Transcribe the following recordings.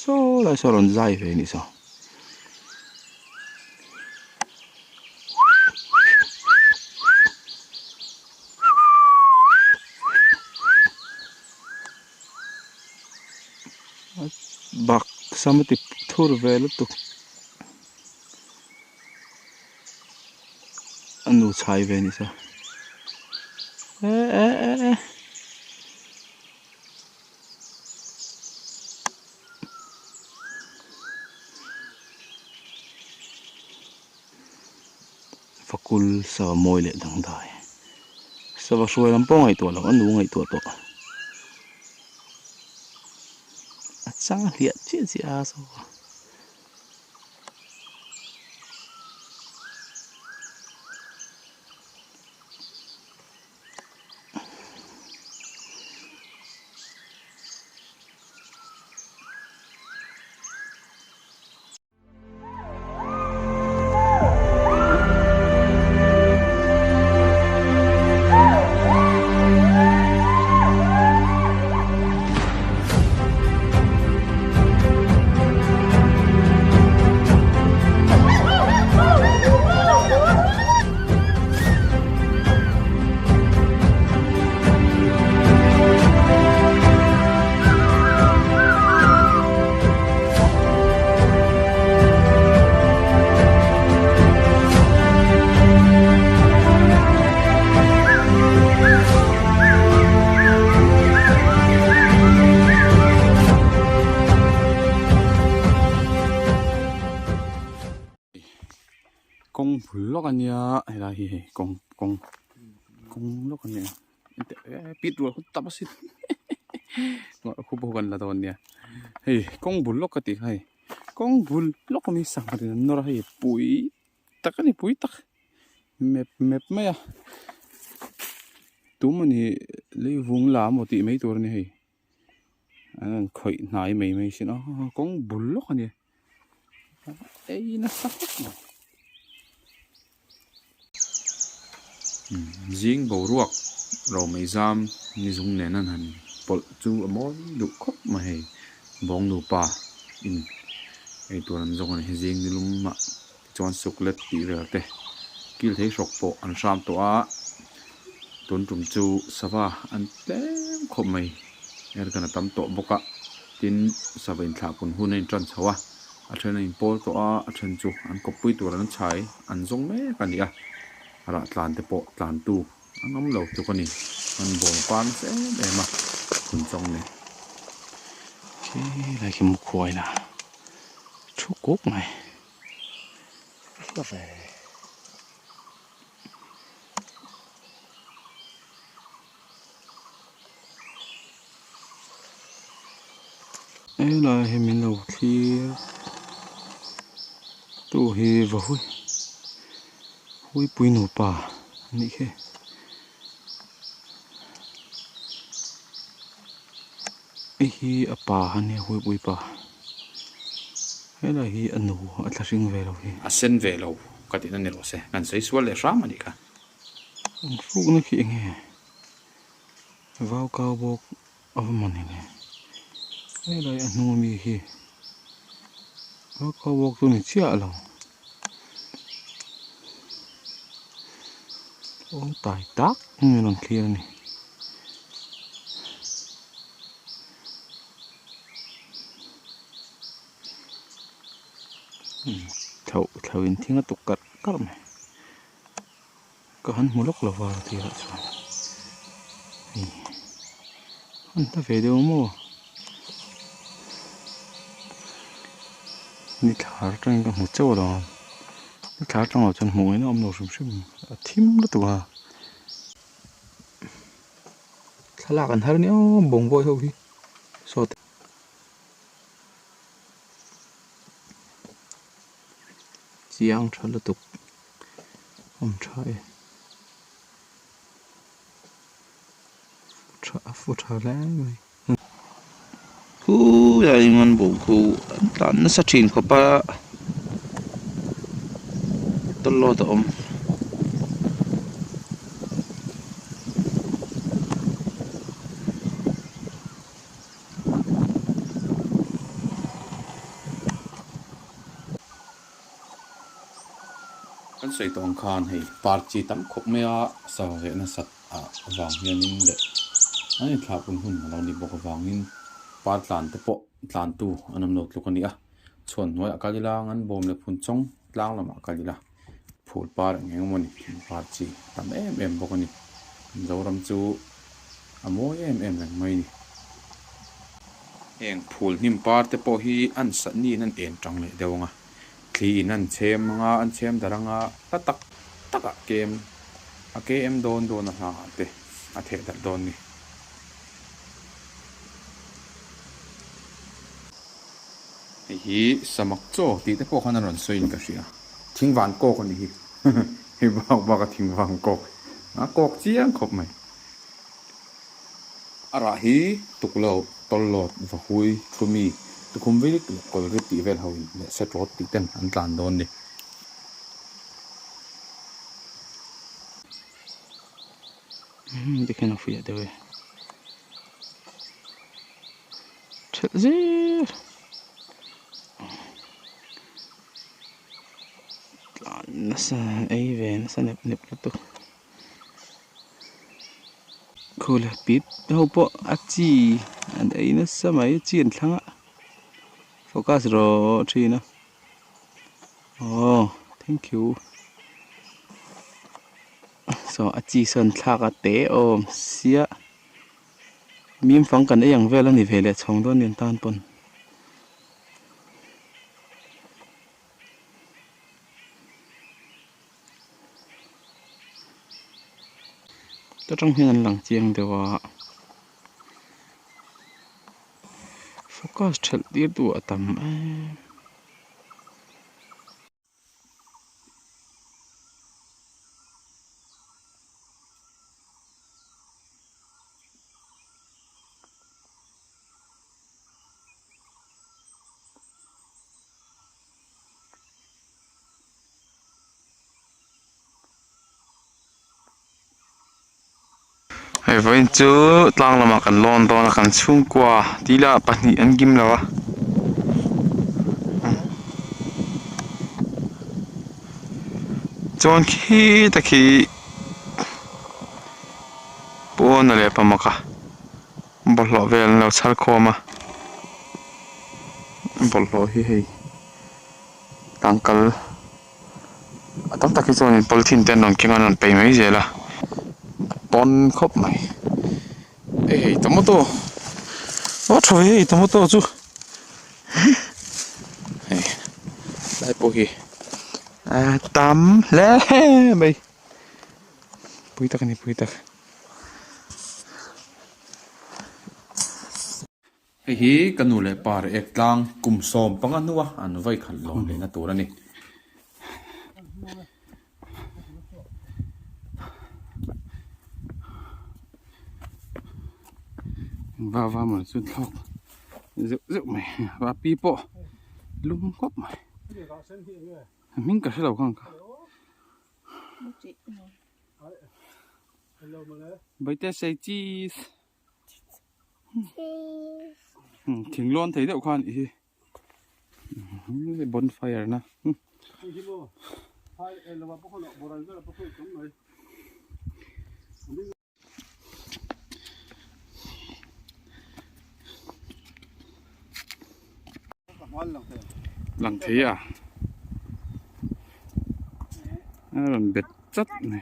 so lại so lần dài về nị sao bạc sama tip thur về lúc tục anh nu chai về nị sao ê fakul sa moi le dang dai sa va suai lam pong ai to lo anu ngai to to a chang liat chi chi a so kong bulok ania hela hi kong lok ania pit ro tapasit ngo khubo kan la don nia hei kong bulok ka ti hai kong bulok ni sang rin nor hai pui takani pui tak mep maya tumani leivung la mo ti mei tur ni hei an khoi nai mei sin kong bulok ania ei na sak riêng bầu ruột rồi mấy giam như dùng nén ăn hẳn bột chu ở mỗi đủ khóc mà hay bóng đủ pa in cái tuần ăn dùng này riêng như lum mà cho sục lết tí rồi thế kêu thấy sọc bộ ăn sam tổ á tuần trùng chu sava ăn tém khóc mày nghe cái nào tắm tổ bốc á tin sava in thả cùng hun nên tròn xấu á ở trên này bol tổ á ở trên chu ăn cốc bụi tuần ăn trái ăn dùng mấy cái gì à ra tlan te po tlan tu anom lo tu kani an bong pan se de ma kun chong ne chi lại kim khoi na chu cốc này cà phê ấy là hi mình lâu thì tu hi vào hui pui nụ pa nị khe hi apa han hui pui pa hay là hi anu atlasing ve lo hi asen ve lo ka ti na ne ro se kan sei swal le ram ani ka ru na khi nge vào cao bok of money ne hay là anu mi hi vào cao bok tu ni chia lo ông tài tác như lần kia này thầu in thiên tục cắt này có hắn một lúc là vào thì lại rồi hắn ta về đâu mua đi thả trong cái một chỗ đó thả trong ở chân mũi nó nó sum sum thím nó tụi thà là cần thà nữa bông voi thôi so giang cho nó tục ông trai phụ trợ lẽ mày khu là ngon bụng khu tán nó sát chín có ba lo tôm kan sei tong khan hei parchi tam khop mea sa ve na sat a wang hianin le ani thlapun hun lo ni bok wangin par tlan te po tlan tu anam no tluk ani a chon noi akalilang an bom le phun chong tlang lama kalila phul par ngengmoni parchi tam em bok ani zoram chu amoi em lang mai ni eng phul nim par te po hi an sa ni nan en tang le dewanga thli nan chem nga an chem daranga tatak taka kem a kem don na ha te a the dar don ni hi samak cho ti te po khanan ron soin ka sia thingwan ko ko ni hi hi ba ka thingwan ko a kok chiang khop mai ara hi tuklo tollot va hui khumi tukum velik kol ri ti vel hawin le set rot ti ten an tlan don ni Dikhen of ya dewe Chazir nasa aive nasa nep tu Kula pit hopo achi and ai nasa mai chin thanga focus ro china oh thank you so achi son thaka te om sia mim phang kan ai yang vela ni vele chong don nin tan pon ta trong hian lang chiang dewa focus thal dir tu atam Hei voi chu tlang lama kan lon don kan chung kwa tila pahni an gim lawa chon khi ta khi pon le pamaka bollo vel lo chal khoma bollo hi hei tangkal atam ta khi chon polthin ten non kingan on pe mai zela pon khop mai ei tomato o thoi tomato chu ei lai po hi tam le bai pui tak ni pui tak hi kanu le par ek tlang kum som panga nuwa an vai khal lom le na turani va mà chút thóc rượu mày và pi bộ lum cốc mày mình cả sẽ đầu không cả bây giờ sẽ cheese thỉnh luôn thấy đậu khoan ý bonfire na lăng thế à lần bệt chất này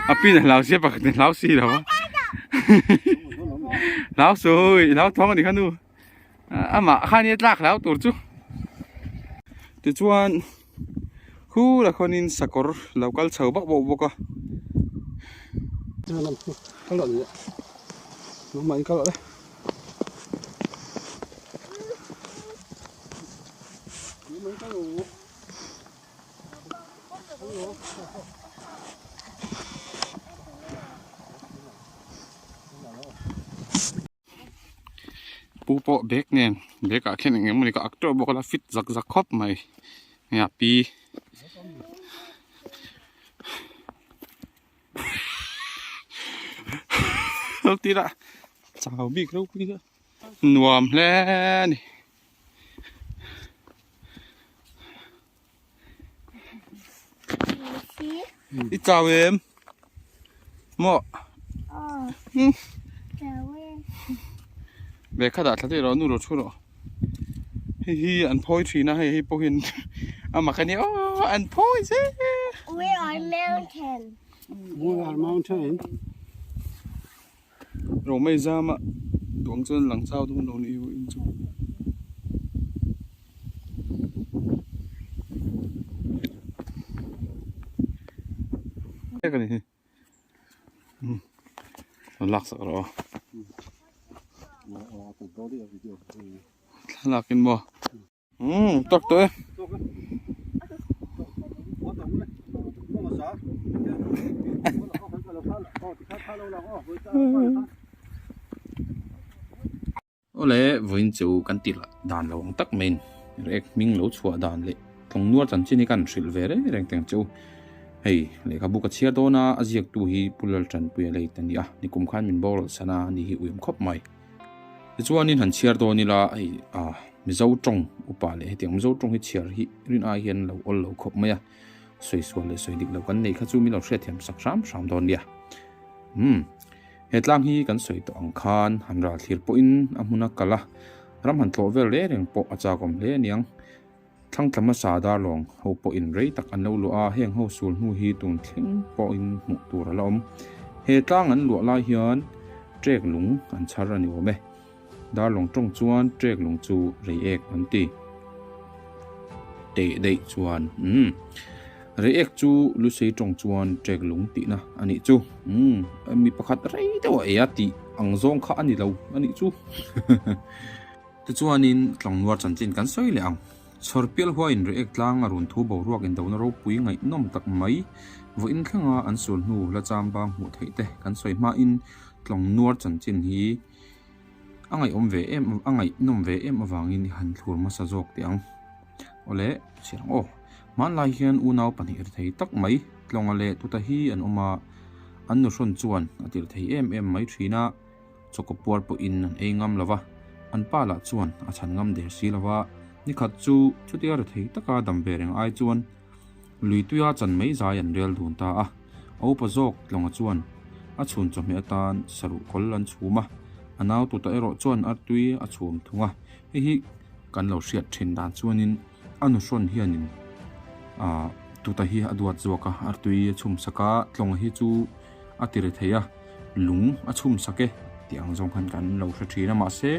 à pin này lao xếp bạc này lao xì đâu lao rồi lao thoáng đi khăn nu à mà khăn nhét lạc lao tổ chú từ chuan khu là con in sakor lao cal sầu bắc bộ bốc à Cá lợn vậy. Nó mạnh cá lợn đấy. pu po bek nen bek a khen ngem ni ka actor bok la fit zak zak khop mai ya pi tira chào big đâu quý nữa nuông lên ít chào em mọ về khát đã thấy đó nụ chút rồi hi ăn phôi chỉ na hay bốc hin mà cái này ăn phôi chứ We're on mountain. We are mountain. rồi mấy ra mà tuồng chân lăng sao tung đầu yêu in chung cái này nó lạc sợ rồi lạc in mò tóc tới ô lẽ với chú căn tịt là đàn là ông tắc mình rồi mình lỗ chùa đàn lệ thằng nuôi chân trên căn sịt về đấy đang tiếng chú hey lẽ các bố cái chia đó na aziak tu hi pulal chân bùi lệ tani à ni cùng khan mình bol sana ni hi uyum khop mai chú anh hẳn chia đó ni là hey mi dâu trồng upa lệ tiếng dâu trồng hi chia hi rin ai hiền lâu ol lâu khop mai à xoay xoay lệ xoay địch lâu cái này các chú mi lâu sẽ thêm sắc sám đó ni à hetlang hi kan soi to ang khan hamra thlir po in amuna kala ram han tlo vel le reng po acha kom le niang thang tlama sa dar long ho po in rei tak an lo lu a heng ho sul nu hi tung thling po in mu tur ala om hetlang an lu la hian trek lung an char ani ome dar long tong chuan trek lung chu rei ek an ti te dei chuan rei ek chu lu sei tong chuan trek lung ti na ani chu mi pakhat rei dewa e ati ang zong kha ani lo ani chu tu chuanin tlong nuar chan chin kan soi le ang chorpial huain rei ek tlang arun thu bo ruak in dona ro pui ngai nom tak mai vo in khlanga an sul nu la cham bang mu theite kan soi ma in tlong nuar chan chin hi angai om ve em angai nom ve em awangin han thlur ma sa jok tiang ole sirang o man lai hian unau panir thei tak mai tlonga le tuta hi an oma an nu ron chuan atir thei em mai thina chokopor po in an engam lova an pa la chuan a chan ngam der si lova ni khat chu chutiar thei taka dam bereng ai chuan lui tuya chan mai za yan rel dun ta a au pa jok tlonga chuan a chhun chome atan saru kol an chhuma anau tuta ero chuan artui a chhum thunga hi kan lo hriat thin dan chuanin anu ron hianin tuta hi aduat zoka artui chhum saka tlong hi chu atir theya lung a chhum sake tiang jong khan kan lo hra thina ma se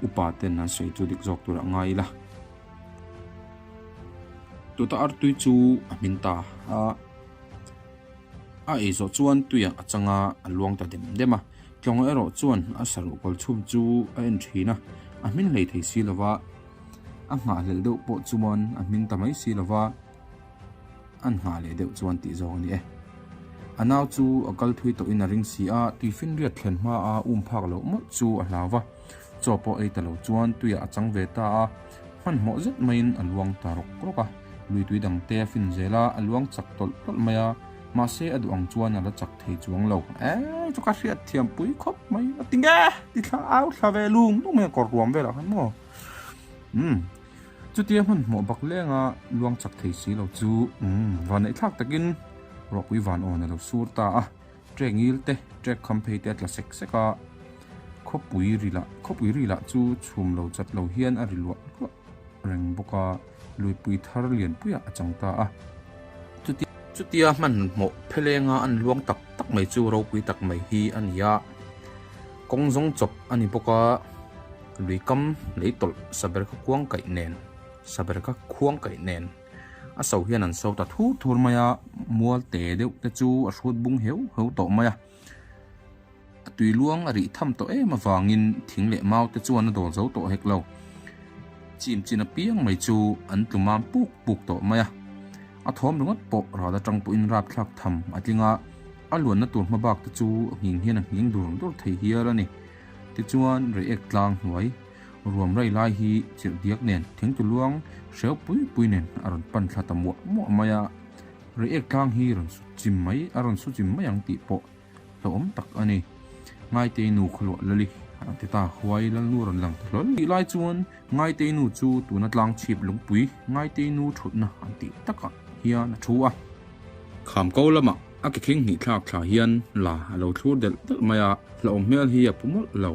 upa ten an sei chu dik jok tur ngai la tuta artui chu aminta a e zo chuan tuya achanga alwang ta dema tlong ero chuan a saru kol chhum chu a en thina a min lei thei si lova a nga lel deuh po chuan a min tamai si lova an nga le deuh chuan ti zo ni e anau chu akal thui to in a ring si a tifin riat thlen ma a phak lo mo chu a hlawa chopo ei talo chuan tuya achang ve ta a man mo zet main alwang tarok kroka lui tui dang te fin zela alwang chak tol tol maya ma se adu ang chuan ala chak thei chuang lo chu ka riat thiam pui khop mai atinga ti thla au thla ve lung nu me kor ruam ve la han mo chu tiam han mo bak lenga luang chak thei si lo chu van ei thak takin ro pui van on lo sur ta a trengil te trek campaign te tla sek seka khopui ri la chu chhum lo chat lo hian a ri lo reng boka lui pui thar lian puya achang ta a chu tia man mo phelenga an luang tak tak mai chu ro pui tak mai hi ania kong zong chop ani boka lui kam leitol saber ka kuang kai nen saber ka khuang kai nen a so hian an so ta thu thur maya mual te deuh te chu a hrut bung heu to maya tui luang a ri tham to em awangin thing le mau te chuan a dol zo to hek lo chim china piang mai chu an tlumam puk to maya a thom rungat po ra da tang pu in rap thlak tham atlinga alun na tur mabak te chu hing hian hing dur thei hiar ani ti chuan re ek tlang huai ruam rai lai hi chir diak nen thing tu luang hreu pui nen aron pan thla tam mo maya re ek tlang hi ron su chim mai ang ti po lo om tak ani ngai te nu khlo lali ti ta huai lal nu ron lang hlol ti lai chuan ngai te nu chu tu na tlang chip lung pui ngai te nu thut na an ti taka hian thua kham ko lama a ki khing ni thak thla hian la lo thur del maya la om mel hi a pumol lo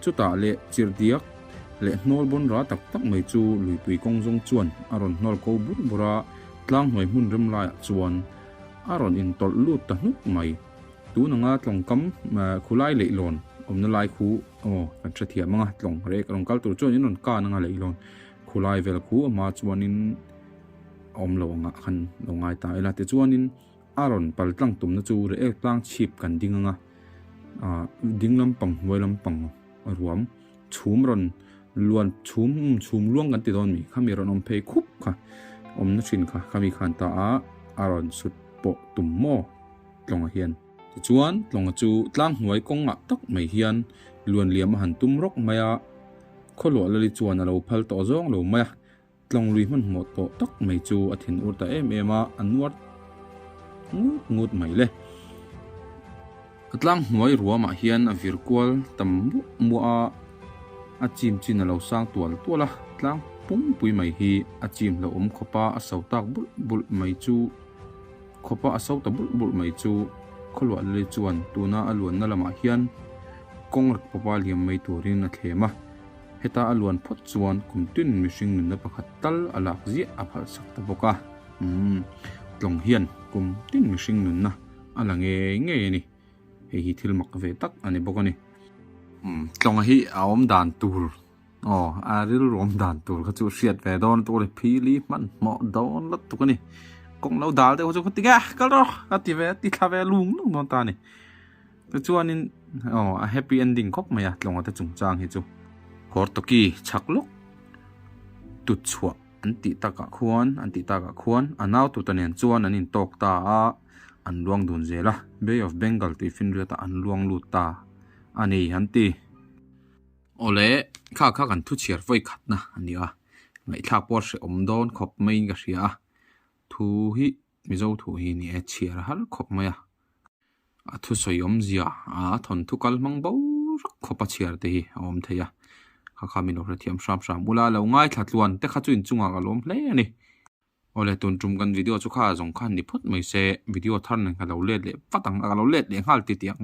chuta le chirdiak le hnol bon ra tak tak mai chu lui pui kong jong chuan aron hnol ko bur bura tlang hoi mun rim la chuan aron in tol lut ta hnuk mai tu nanga tlong kam khulai le lon omna lai khu kan thia manga tlong rek rong kal tur chuan in on ka nanga le lon khulai vel khu ama chuan in om lo nga khan lo ngai ta ila te chuan in aron pal tlang tum na chu re ek tlang chip kan dinganga dinglam pang wailam pang ruam chhum ron luan chhum luang kan ti don mi khami ron om phei khup kha om na thin kha khami khan ta aron sut po tum mo tlonga hian chuan tlonga chu tlang hnuai konga tak mai hian luan liam han tum rok maya kholo lali chuan alo phal to zong lo maya tlong lui man mo to tak mai chu athin urta ema anwar ngut mai le atlang hnuai ruama hian a virkual tam mu a chim chin alo sang tuala tlang pung pui mai hi a chim lo khopa a sautak bul mai chu khopa a sauta bul mai chu kholwa le chuan tuna alun na lama hian kongrak papa liam mai turin a thlema heta alun phot chuan kumtin mihring na pakhat tal alak zia a phal sakta boka tlong hian kumtin mihring na alange nge ni hi thilmak ve tak ani bokani tlong hi aom dan tur aril rom dan tur kha chu hriat ve don tur phili man mo don lat tukani kong lo dal te ho chu khatiga kalro ati ve ti thave lung non ta ni te chuan in a happy ending khop maya tlonga te chungchang hi chu hortoki chaklok tu chua anti taka khuan anau tu tanen chuan anin tok ta an luang dun zela Bay of Bengal ti finria ta an luang lu ta ani hanti ole kha kan thu chiar voi khat na ania ngai thak por se om don khop mai ga ria thu hi mizo thu hi ni e chiar hal khop maya a thu soyom zia thon thu kal mang bo khopa chiar te hi om theya kha min ora thiam sam ula lo ngai thlatluan te kha chuin chunga ga lom hle ani ole tun tum kan video chu kha jong khan ni phot mai se video than ka lo let le patang ka lo let le ngal ti tiang